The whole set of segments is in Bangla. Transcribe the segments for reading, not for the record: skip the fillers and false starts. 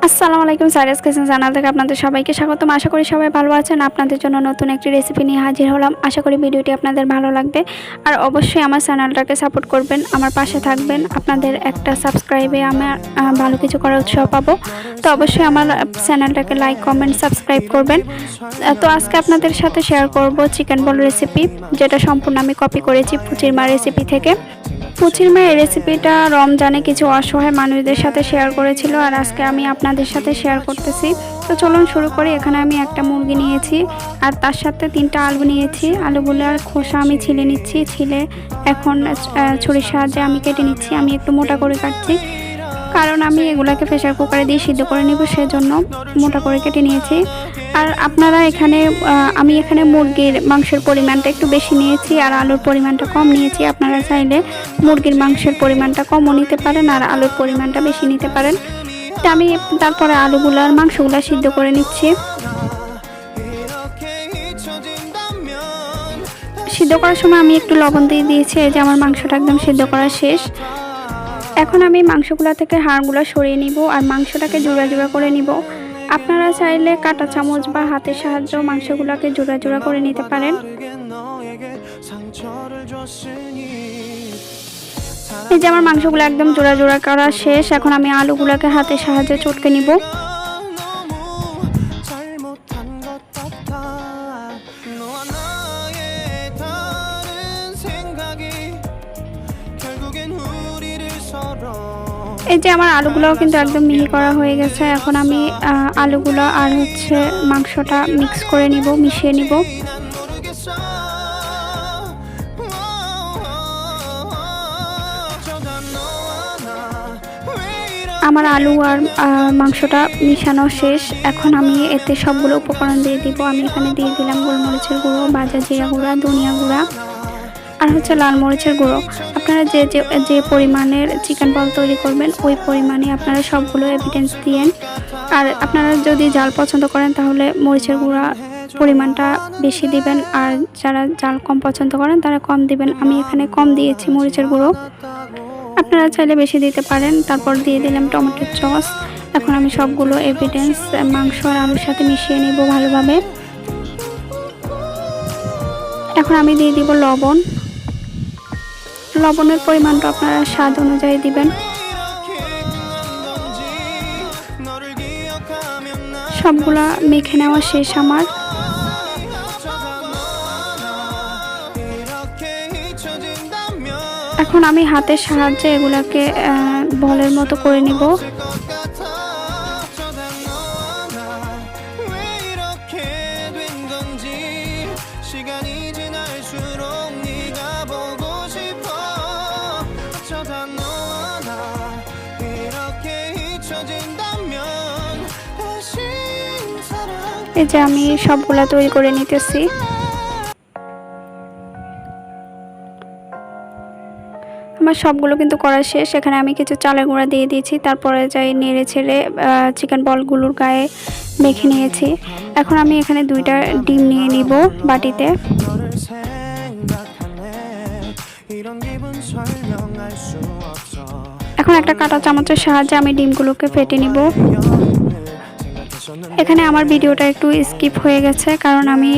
আসসালামু আলাইকুম। সারিয়াস কিচেন চ্যানেল থেকে আপনাদের সবাইকে স্বাগতম। আশা করি সবাই ভালো আছেন। আপনাদের জন্য নতুন একটি রেসিপি নিয়ে হাজির হলাম। আশা করি ভিডিওটি আপনাদের ভালো লাগবে। আর অবশ্যই আমার চ্যানেলটাকে সাপোর্ট করবেন, আমার পাশে থাকবেন। আপনাদের একটা সাবস্ক্রাইবে আমার ভালো কিছু করার উৎসাহ পাবো। তো অবশ্যই আমার চ্যানেলটাকে লাইক, কমেন্ট, সাবস্ক্রাইব করবেন। তো আজকে আপনাদের সাথে শেয়ার করব চিকেন বল রেসিপি, যেটা সম্পূর্ণ আমি কপি করেছি পুচির মা রেসিপি থেকে। পুচির মা এই রেসিপিটা রমজানে কিছু অসহায় মানুষদের সাথে শেয়ার করেছিল, আর আজকে আমি আপনাদের সাথে শেয়ার করতেছি। তো চলুন শুরু করি। এখানে আমি একটা মুরগি নিয়েছি, আর তার সাথে 3টা আলু নিয়েছি। আলুগুলোর খোসা আমি ছিলে নিচ্ছি। ছিলে এখন ছুরির সাহায্যে আমি কেটে নিচ্ছি। আমি একটু মোটা করে কাটছি, কারণ আমি এগুলাকে প্রেসার কুকারে দিয়ে সিদ্ধ করে নেব, সেজন্য মোটা করে কেটে নিয়েছি। আর আপনারা আমি এখানে মুরগির মাংসের পরিমাণটা একটু বেশি নিয়েছি, আর আলুর পরিমাণটা কম নিয়েছি। আপনারা চাইলে মুরগির মাংসের পরিমাণটা কমও নিতে পারেন, আর আলুর পরিমাণটা বেশি নিতে পারেন। তো আমি তারপরে আলুগুলো আর মাংসগুলো সিদ্ধ করে নিচ্ছি। সিদ্ধ করার সময় আমি একটু লবণ দিয়ে দিয়েছি। এই যে আমার মাংসটা একদম সিদ্ধ করা শেষ। এখন আমি মাংসগুলো থেকে হাড়গুলো সরিয়ে নিব, আর মাংসটাকে জোড়া জোড়া করে নিব। আপনারা চাইলে কাঁটা চামচ বা হাতের সাহায্যে মাংসগুলোকে জোড়া জোড়া করে নিতে পারেন। এই যে আমার মাংসগুলো একদম জোড়া জোড়া করা শেষ। এখন আমি আলুগুলোকে হাতের সাহায্যে চটকে নিব। এই যে আমার আলুগুলোও কিন্তু একদম মিহি করা হয়ে গেছে। এখন আমি আলুগুলো আর মাংসটা মিক্স করে নিব, মিশিয়ে নিব। আমার আলু আর মাংসটা মিশানো শেষ। এখন আমি এতে সবগুলো উপকরণ দিয়ে দিব। আমি এখানে দিয়ে দিলাম গোলমরিচের গুঁড়ো, ভাজা জিরা গুঁড়া, ধনিয়া গুঁড়া, আর লাল মরিচের গুঁড়ো। আপনারা যে পরিমাণের চিকেন বল তৈরি করবেন ওই পরিমাণে আপনারা সবগুলো এভিডেন্স দিয়েন। আর আপনারা যদি জাল পছন্দ করেন তাহলে মরিচের গুঁড়া পরিমাণটা বেশি দিবেন, আর যারা জাল কম পছন্দ করেন তারা কম দিবেন। আমি এখানে কম দিয়েছি মরিচের গুঁড়ো, আপনারা চাইলে বেশি দিতে পারেন। তারপর দিয়ে দিলাম টমেটোর সস। এখন আমি সবগুলো এভিডেন্স মাংস আর আলুর সাথে মিশিয়ে নিব ভালোভাবে। এখন আমি দিয়ে দিব লবণ। লবণের পরিমাণটা আপনারা স্বাদ অনুযায়ী দিবেন। সবগুলা মেখে নেওয়া শেষ আমার। এখন আমি হাতের সাহায্যে এগুলাকে বলের মতো করে নিব। এই যে আমি সবগুলা তৈরি করে নিতেছি। আমার সবগুলো কিন্তু করা শেষ। এখানে আমি কিছু চালের গুঁড়া দিয়ে দিয়েছি। তারপরে যাই নেড়ে ছেড়ে চিকেন বলগুলোর গায়ে মেখে নিয়েছি। এখন আমি এখানে 2টা ডিম নিয়ে নিব বাটিতে। এখন একটা কাঁটা চামচের সাহায্যে আমি ডিমগুলোকে ফেটে নিব। এখানে আমার ভিডিওটা একটু স্কিপ হয়ে গেছে, কারণ আমি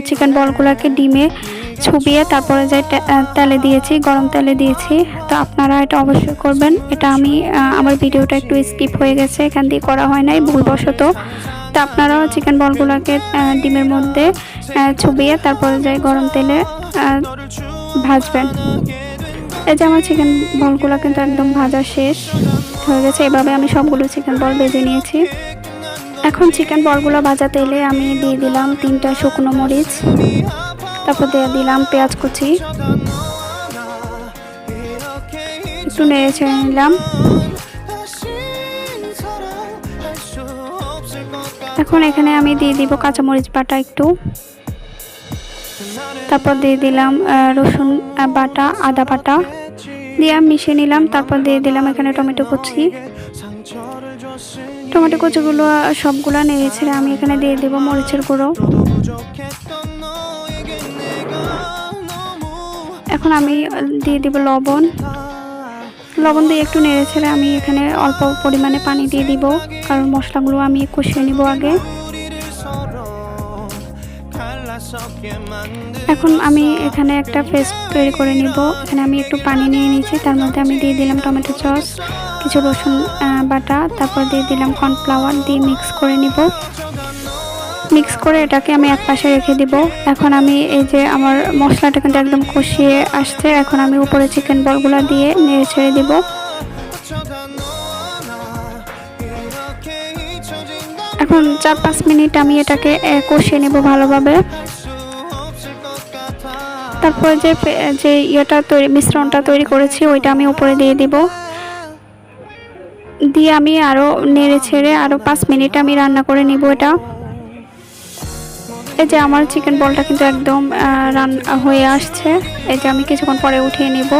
চিকেন বলগুলোকে ডিমে ছুবিয়ে তারপরে যাই তেলে দিয়েছি, গরম তেলে দিয়েছি। তো আপনারা এটা অবশ্যই করবেন। এটা আমার ভিডিওটা একটু স্কিপ হয়ে গেছে, এখান দিয়ে করা হয় নাই ভুলবশত। তো আপনারাও চিকেন বলগুলোকে ডিমের মধ্যে ছুবিয়ে তারপরে যাই গরম তেলে ভাজবেন। এই যে আমার চিকেন বলগুলো কিন্তু একদম ভাজা শেষ হয়ে গেছে। এভাবে আমি সবগুলো চিকেন বল ভেজে নিয়েছি। এখন চিকেন বলগুলো ভাজা তেলে আমি দিয়ে দিলাম 3টা শুকনো মরিচ, তারপর দিয়ে দিলাম পেঁয়াজ কুচি, একটু নেড়ে ছেড়ে নিলাম। এখন এখানে আমি দিয়ে দিব কাঁচামরিচ বাটা একটু, তারপর দিয়ে দিলাম রসুন বাটা, আদা বাটা দিয়ে মিশিয়ে নিলাম। তারপর দিয়ে দিলাম এখানে টমেটো কুচি। টমেটো কুচিগুলো সবগুলো নেড়ে ছেড়ে আমি এখানে দিয়ে দেব মরিচের গুঁড়ো। এখন আমি দিয়ে দিব লবণ। লবণ দিয়ে একটু নেড়ে ছেড়ে আমি এখানে অল্প পরিমাণে পানি দিয়ে দিব, কারণ মশলাগুলো আমি কষিয়ে নিব আগে। এখন আমি এখানে একটা পেস্ট তৈরি করে নিব। এখানে আমি একটু পানি নিয়ে নিয়েছি, তার মধ্যে আমি দিয়ে দিলাম টমেটো সস, কিছু রসুন বাটা, তারপর দিয়ে দিলাম কর্নফ্লাওয়ার, দিয়ে মিক্স করে নিব। মিক্স করে এটাকে আমি এক পাশে রেখে দিব। এখন আমি এই যে আমার মশলাটা কিন্তু একদম কষিয়ে আসছে, এখন আমি উপরে চিকেন বলগুলো দিয়ে নেড়ে ছেড়ে দিব। এখন 4-5 মিনিট আমি এটাকে কষিয়ে নেব ভালোভাবে। তারপর যে মিশ্রণটা তৈরি করেছি ওইটা আমি উপরে দিয়ে দিব, দিয়ে আমি আরও নেড়ে ছেড়ে আরও 5 মিনিট আমি রান্না করে নিব এটা। এই যে আমার চিকেন বলটা কিন্তু একদম রান্না হয়ে আসছে। এই যে আমি কিছুক্ষণ পরে উঠিয়ে নিব।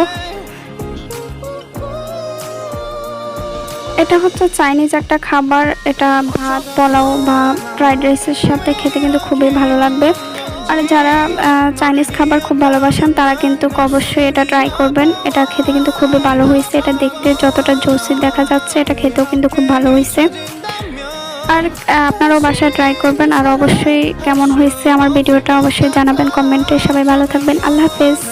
এটা হচ্ছে চাইনিজ একটা খাবার, এটা ভাত, পোলাও বা ফ্রাইড রাইসের সাথে খেতে কিন্তু খুবই ভালো লাগবে। আর যারা চাইনিজ খাবার খুব ভালোবাসেন তারা কিন্তু অবশ্যই এটা ট্রাই করবেন। এটা খেতে কিন্তু খুবই ভালো হয়েছে। এটা দেখতে যতটা জুসি দেখা যাচ্ছে, এটা খেতেও কিন্তু খুব ভালো হয়েছে। আর আপনারাও বাসায় ট্রাই করবেন। আর অবশ্যই কেমন হয়েছে আমার ভিডিওটা অবশ্যই জানাবেন কমেন্টে। সবাই ভালো থাকবেন। আল্লাহ হাফেজ।